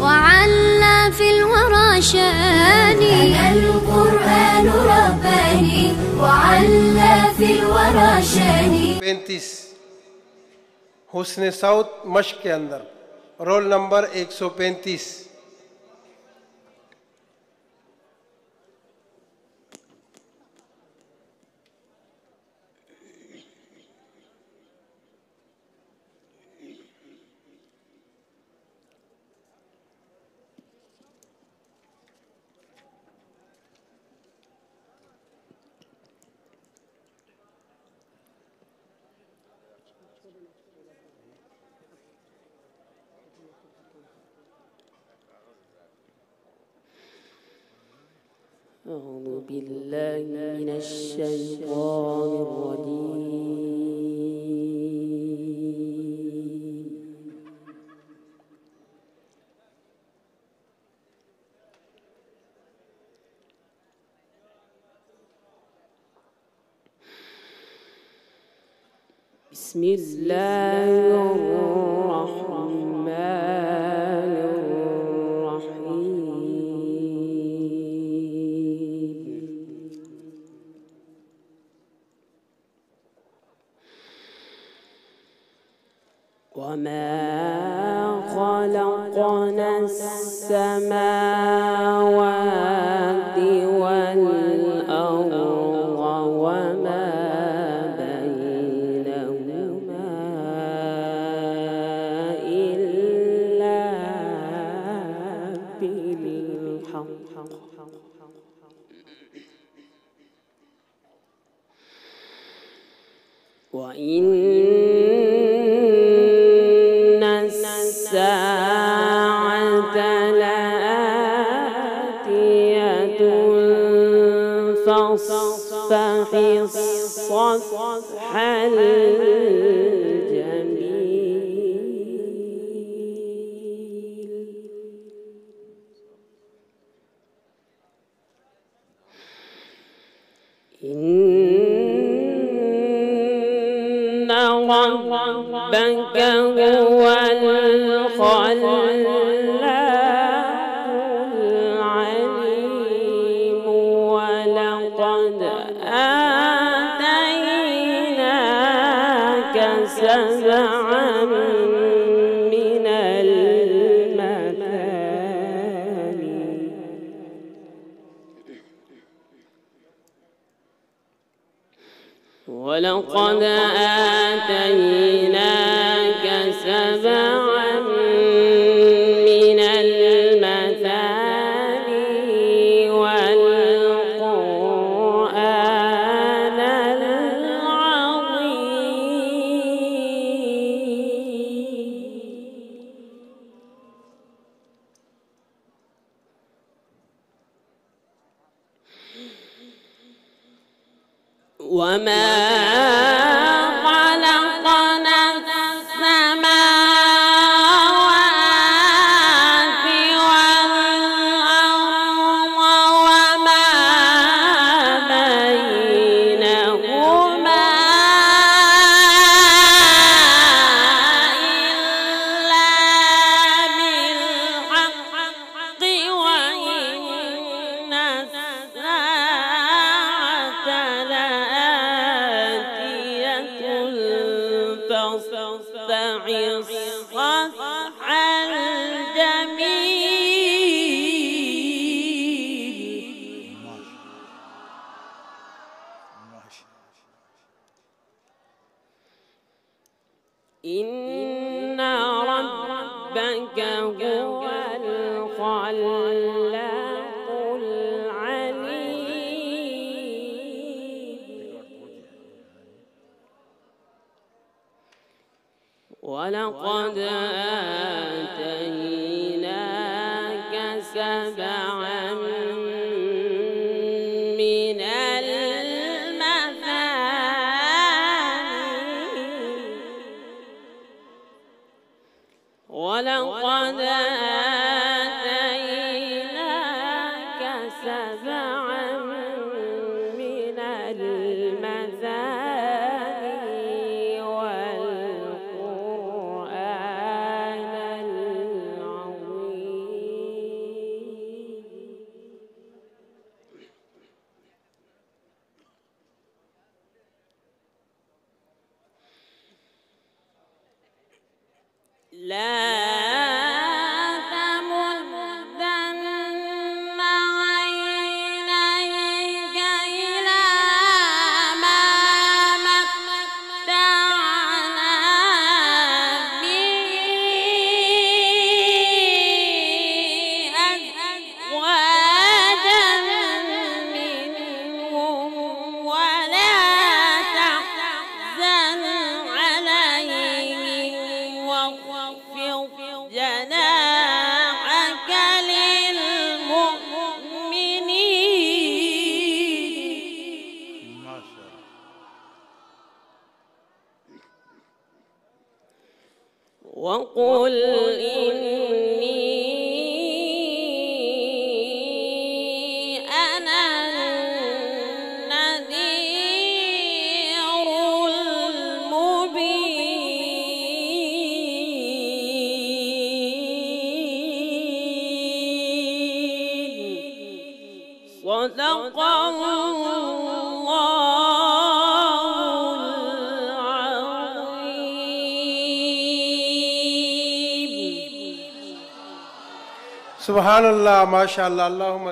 وعلى في الورى شاني. أنا القرآن رباني وعلى في الورى شاني. 35 हुस्न साउथ मश्क के अंदर roll number 135। أعوذ بالله من الشيطان الرجيم. بسم الله الرحمن وما خلقنا السماوات والأرض وما بينهما إلا بالحق وإن الساعة لآتية فاصفح الصفح الجميل. إن ربك هو الخلاق العليم ولقد آتيناك سبعا من المثاني ولقد آتيناك سبعا من المثاني والقرآن العظيم. وما خلقنا السماوات والأرض وما بينهما إلا بالحق وإن الساعة لآتية فاصفح الصفح الجميل. إن ربك هو الخلاق العليم ولقد آتيناك سبعا من المثاني ولقد آتيناك سبعا من المثاني والقرآن العظيم. لا تمدن عينيك إلى ما متعنا به أزواجا منهم ولا تحزن عليهم واخفض جناحك للمؤمنين. ما شاء الله. وقل إني أنا النذير المبين. صدق الله Subhanallah, mashallah, Allahumma